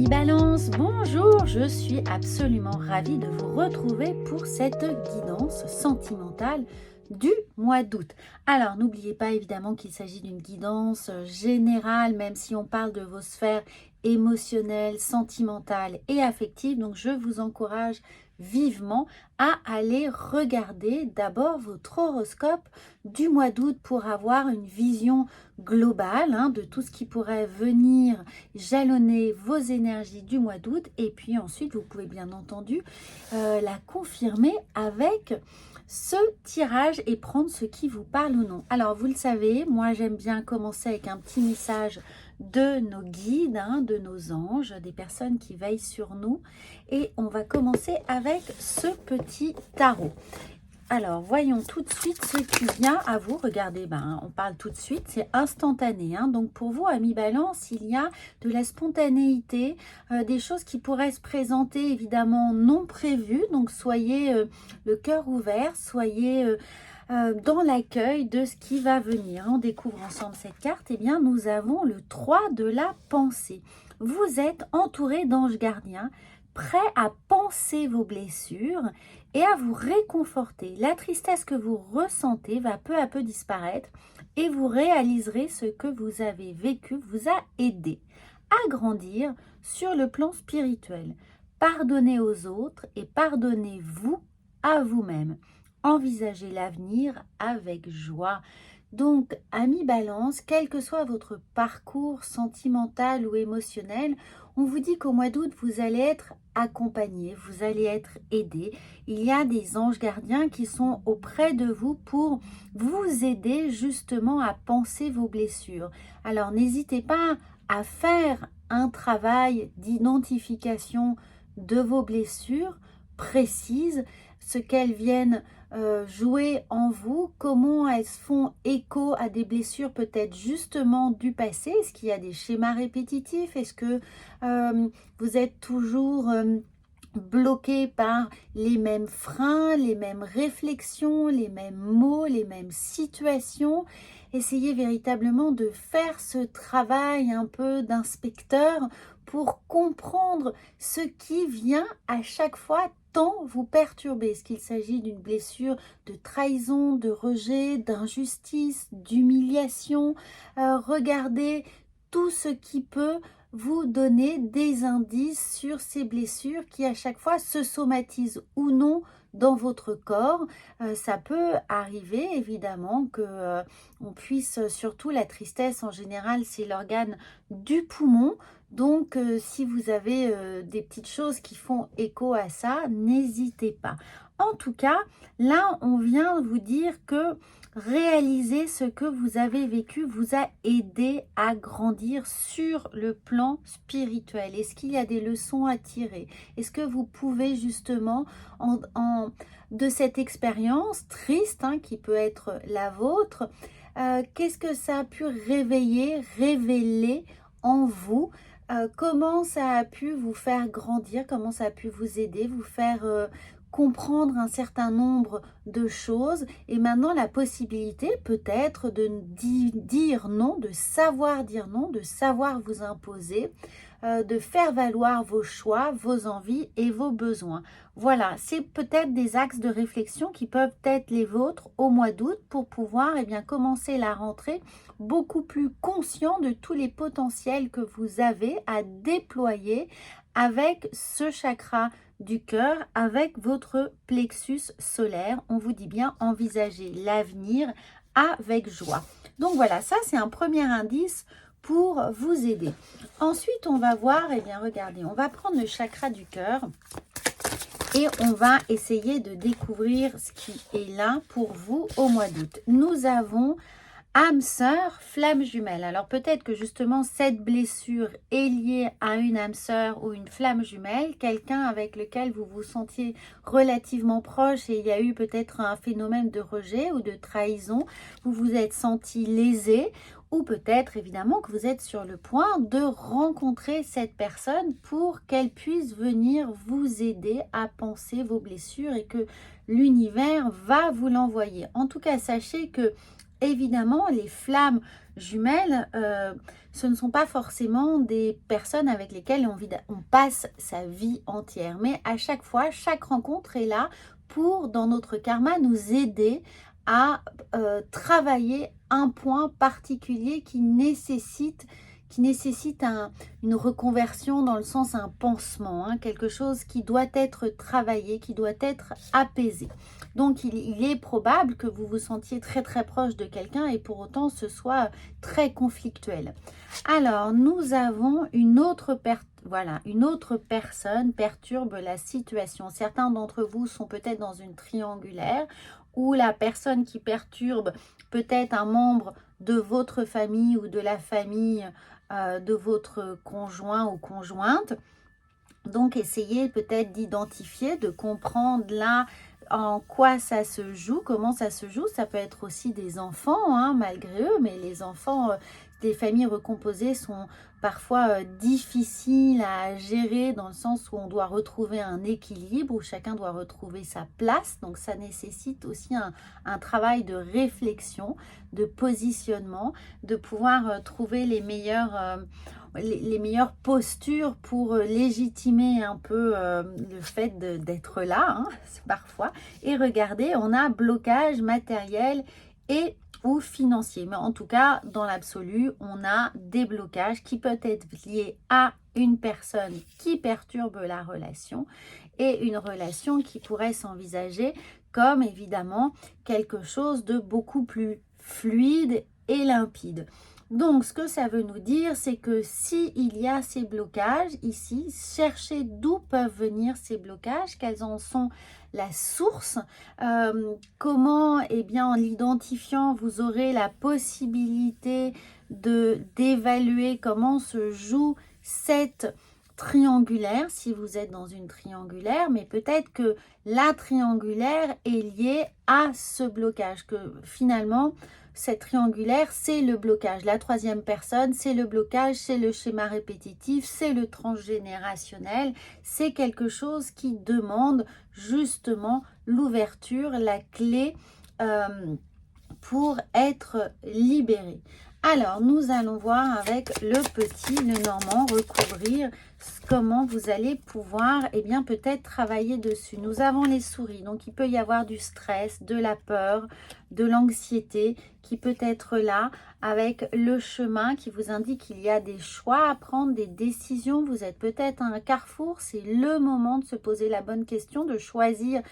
Balance, bonjour, je suis absolument ravie de vous retrouver pour cette guidance sentimentale du mois d'août. Alors n'oubliez pas évidemment qu'il s'agit d'une guidance générale, même si on parle de vos sphères émotionnelles, sentimentales et affectives. Donc je vous encourage vivement à aller regarder d'abord votre horoscope du mois d'août pour avoir une vision globale de tout ce qui pourrait venir jalonner vos énergies du mois d'août. Et puis ensuite, vous pouvez bien entendu la confirmer avec ce tirage et prendre ce qui vous parle ou non. Alors, vous le savez, moi, j'aime bien commencer avec un petit message de nos guides, de nos anges, des personnes qui veillent sur nous. Et on va commencer avec ce petit tarot. Alors, voyons tout de suite ce qui vient à vous. Regardez, on parle tout de suite, c'est instantané. Donc, pour vous, amis Balance, il y a de la spontanéité, des choses qui pourraient se présenter évidemment non prévues. Donc, soyez le cœur ouvert, soyez dans l'accueil de ce qui va venir. On découvre ensemble cette carte. Eh bien, nous avons le 3 de la pensée. Vous êtes entouré d'anges gardiens, prêts à penser vos blessures et à vous réconforter. La tristesse que vous ressentez va peu à peu disparaître et vous réaliserez ce que vous avez vécu vous a aidé à grandir sur le plan spirituel. Pardonnez aux autres et pardonnez-vous à vous-même. Envisagez l'avenir avec joie. Donc, amis Balance, quel que soit votre parcours sentimental ou émotionnel, on vous dit qu'au mois d'août, vous allez être accompagné, vous allez être aidé. Il y a des anges gardiens qui sont auprès de vous pour vous aider justement à penser vos blessures. Alors, n'hésitez pas à faire un travail d'identification de vos blessures précises, ce qu'elles viennent jouer en vous, comment elles font écho à des blessures peut-être justement du passé. Est-ce qu'il y a des schémas répétitifs? Est-ce que vous êtes toujours bloqué par les mêmes freins, les mêmes réflexions, les mêmes mots, les mêmes situations? Essayez véritablement de faire ce travail un peu d'inspecteur pour comprendre ce qui vient à chaque fois tant vous perturber. Est-ce qu'il s'agit d'une blessure de trahison, de rejet, d'injustice, d'humiliation? Regardez tout ce qui peut vous donner des indices sur ces blessures qui à chaque fois se somatisent ou non dans votre corps. Ça peut arriver évidemment que on puisse, surtout la tristesse en général, c'est l'organe du poumon. Donc, si vous avez des petites choses qui font écho à ça, n'hésitez pas. En tout cas, là, on vient vous dire que réaliser ce que vous avez vécu vous a aidé à grandir sur le plan spirituel. Est-ce qu'il y a des leçons à tirer? Est-ce que vous pouvez justement, de cette expérience triste qui peut être la vôtre, qu'est-ce que ça a pu révéler en vous? Comment ça a pu vous faire grandir, comment ça a pu vous aider, vous faire comprendre un certain nombre de choses. Et maintenant, la possibilité peut-être de dire non, de savoir dire non, de savoir vous imposer, de faire valoir vos choix, vos envies et vos besoins. Voilà, c'est peut-être des axes de réflexion qui peuvent être les vôtres au mois d'août pour pouvoir commencer la rentrée beaucoup plus conscient de tous les potentiels que vous avez à déployer avec ce chakra du cœur, avec votre plexus solaire. On vous dit bien envisager l'avenir avec joie. Donc voilà, ça c'est un premier indice pour vous aider. Ensuite, on va voir, regardez, on va prendre le chakra du cœur et on va essayer de découvrir ce qui est là pour vous au mois d'août. Nous avons âme sœur, flamme jumelle. Alors peut-être que justement cette blessure est liée à une âme sœur ou une flamme jumelle, quelqu'un avec lequel vous vous sentiez relativement proche et il y a eu peut-être un phénomène de rejet ou de trahison, vous vous êtes senti lésé ou peut-être évidemment que vous êtes sur le point de rencontrer cette personne pour qu'elle puisse venir vous aider à penser vos blessures et que l'univers va vous l'envoyer. En tout cas, sachez que Évidemment, les flammes jumelles, ce ne sont pas forcément des personnes avec lesquelles on passe sa vie entière. Mais à chaque fois, chaque rencontre est là pour, dans notre karma, nous aider à travailler un point particulier qui nécessite une reconversion, dans le sens un pansement, hein, quelque chose qui doit être travaillé, qui doit être apaisé. Donc il est probable que vous vous sentiez très très proche de quelqu'un et pour autant ce soit très conflictuel. Alors nous avons une autre personne perturbe la situation. Certains d'entre vous sont peut-être dans une triangulaire où la personne qui perturbe peut être un membre de votre famille ou de la famille de votre conjoint ou conjointe. Donc, essayez peut-être d'identifier, de comprendre là en quoi ça se joue, comment ça se joue. Ça peut être aussi des enfants, hein, malgré eux, mais les enfants des familles recomposées sont parfois difficiles à gérer, dans le sens où on doit retrouver un équilibre, où chacun doit retrouver sa place. Donc, ça nécessite aussi un travail de réflexion, de positionnement, de pouvoir trouver les meilleures postures pour légitimer un peu le fait d'être là, hein, parfois. Et regardez, on a blocage matériel et ou financier. Mais en tout cas, dans l'absolu, on a des blocages qui peuvent être liés à une personne qui perturbe la relation et une relation qui pourrait s'envisager comme évidemment quelque chose de beaucoup plus fluide et limpide. Donc, ce que ça veut nous dire, c'est que s'il y a ces blocages ici, cherchez d'où peuvent venir ces blocages, quels en sont la source, comment, eh bien, en l'identifiant, vous aurez la possibilité d'évaluer comment se joue cette triangulaire, si vous êtes dans une triangulaire, mais peut-être que la triangulaire est liée à ce blocage, que finalement, cette triangulaire, c'est le blocage. La troisième personne, c'est le blocage, c'est le schéma répétitif, c'est le transgénérationnel. C'est quelque chose qui demande justement l'ouverture, la clé pour être libéré. Alors, nous allons voir avec le petit, le normand, recouvrir comment vous allez pouvoir, eh bien, peut-être travailler dessus. Nous avons les souris, donc il peut y avoir du stress, de la peur, de l'anxiété qui peut être là, avec le chemin qui vous indique qu'il y a des choix à prendre, des décisions. Vous êtes peut-être à un carrefour, c'est le moment de se poser la bonne question, de choisir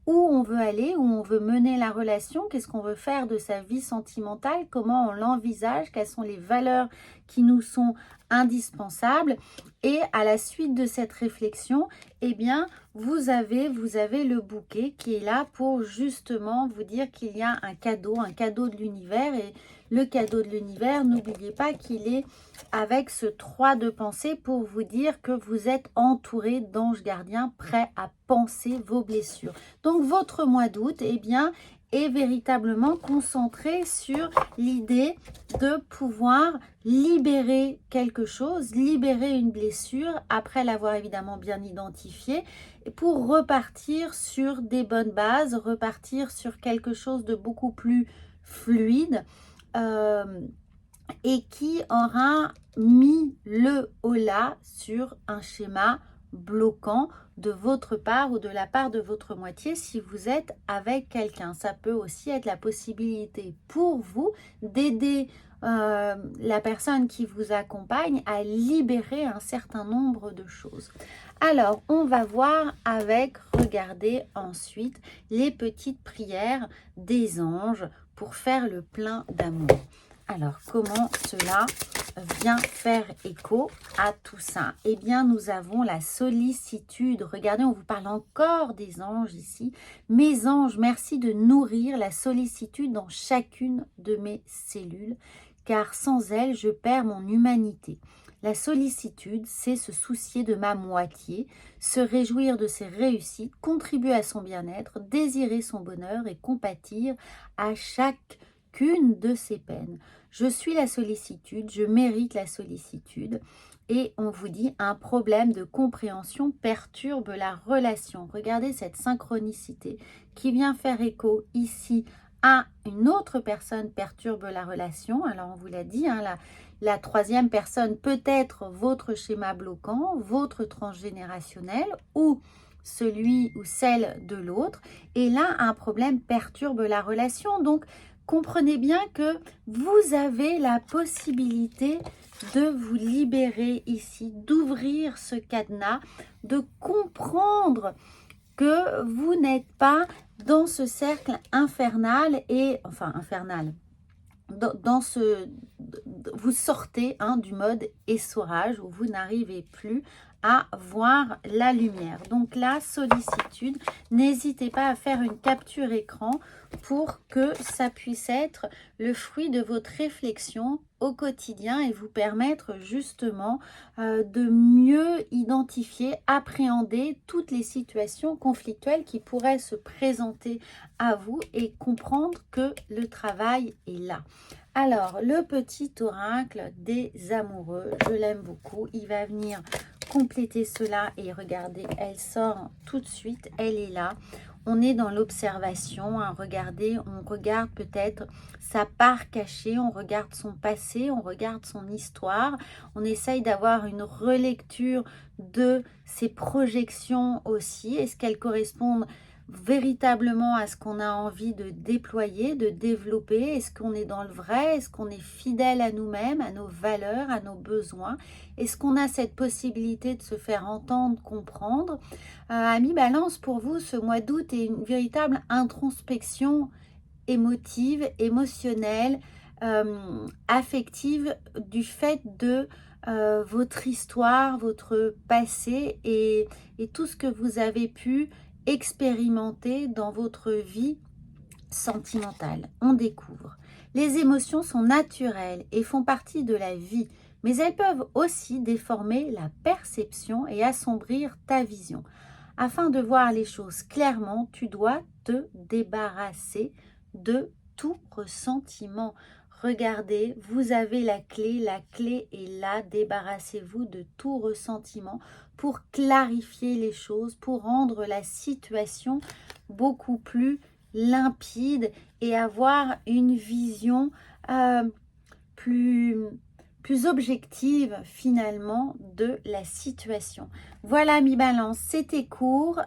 où on veut aller, où on veut mener la relation, qu'est-ce qu'on veut faire de sa vie sentimentale, comment on l'envisage, quelles sont les valeurs qui nous sont indispensables. Et à la suite de cette réflexion, eh bien, vous avez le bouquet qui est là pour justement vous dire qu'il y a un cadeau de l'univers. Et le cadeau de l'univers, n'oubliez pas qu'il est avec ce 3 de pensée pour vous dire que vous êtes entouré d'anges gardiens prêts à penser vos blessures. Donc, votre mois d'août, eh bien, est véritablement concentré sur l'idée de pouvoir libérer quelque chose, libérer une blessure, après l'avoir évidemment bien identifiée, pour repartir sur des bonnes bases, repartir sur quelque chose de beaucoup plus fluide, et qui aura mis le holà sur un schéma bloquant de votre part ou de la part de votre moitié si vous êtes avec quelqu'un. Ça peut aussi être la possibilité pour vous d'aider la personne qui vous accompagne à libérer un certain nombre de choses. Alors, on va voir avec, regardez ensuite, les petites prières des anges pour faire le plein d'amour. Alors, comment cela vient faire écho à tout ça? Eh bien, nous avons la sollicitude. Regardez, on vous parle encore des anges ici. Mes anges, merci de nourrir la sollicitude dans chacune de mes cellules, car sans elle, je perds mon humanité. La sollicitude, c'est se soucier de ma moitié, se réjouir de ses réussites, contribuer à son bien-être, désirer son bonheur et compatir à chacune de ses peines. Je suis la sollicitude, je mérite la sollicitude. Et on vous dit, un problème de compréhension perturbe la relation. Regardez cette synchronicité qui vient faire écho ici à une autre personne perturbe la relation. Alors, on vous l'a dit, hein, la troisième personne peut être votre schéma bloquant, votre transgénérationnel ou celui ou celle de l'autre. Et là, un problème perturbe la relation. Donc, comprenez bien que vous avez la possibilité de vous libérer ici, d'ouvrir ce cadenas, de comprendre que vous n'êtes pas dans ce cercle infernal et, enfin, infernal, vous sortez du mode essorage où vous n'arrivez plus à voir la lumière. Donc la sollicitude, n'hésitez pas à faire une capture écran pour que ça puisse être le fruit de votre réflexion au quotidien et vous permettre justement de mieux identifier, appréhender toutes les situations conflictuelles qui pourraient se présenter à vous et comprendre que le travail est là. Alors, le petit oracle des amoureux, je l'aime beaucoup. Il va venir compléter cela et regardez, elle sort tout de suite, elle est là. On est dans l'observation, hein. Regardez, on regarde peut-être sa part cachée, on regarde son passé, on regarde son histoire. On essaye d'avoir une relecture de ses projections aussi. Est-ce qu'elles correspondent véritablement à ce qu'on a envie de déployer, de développer? Est-ce qu'on est dans le vrai? Est-ce qu'on est fidèle à nous-mêmes, à nos valeurs, à nos besoins? Est-ce qu'on a cette possibilité de se faire entendre, comprendre? Amis Balance, pour vous, ce mois d'août est une véritable introspection émotive, émotionnelle, affective du fait de votre histoire, votre passé et tout ce que vous avez pu expérimenter dans votre vie sentimentale. On découvre. Les émotions sont naturelles et font partie de la vie, mais elles peuvent aussi déformer la perception et assombrir ta vision. Afin de voir les choses clairement, tu dois te débarrasser de tout ressentiment. Regardez, vous avez la clé est là, débarrassez-vous de tout ressentiment pour clarifier les choses, pour rendre la situation beaucoup plus limpide et avoir une vision plus objective finalement de la situation. Voilà mi balance, c'était court.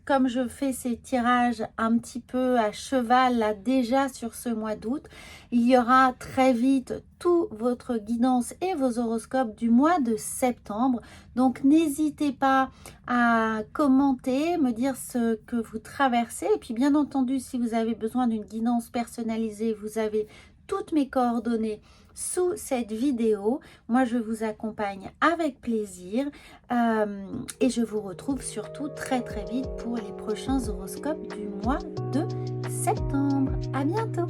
Comme je fais ces tirages un petit peu à cheval là déjà sur ce mois d'août, il y aura très vite tout votre guidance et vos horoscopes du mois de septembre. Donc n'hésitez pas à commenter, me dire ce que vous traversez. Et puis bien entendu, si vous avez besoin d'une guidance personnalisée, vous avez toutes mes coordonnées sous cette vidéo. Moi, je vous accompagne avec plaisir et je vous retrouve surtout très vite pour les prochains horoscopes du mois de septembre. À bientôt!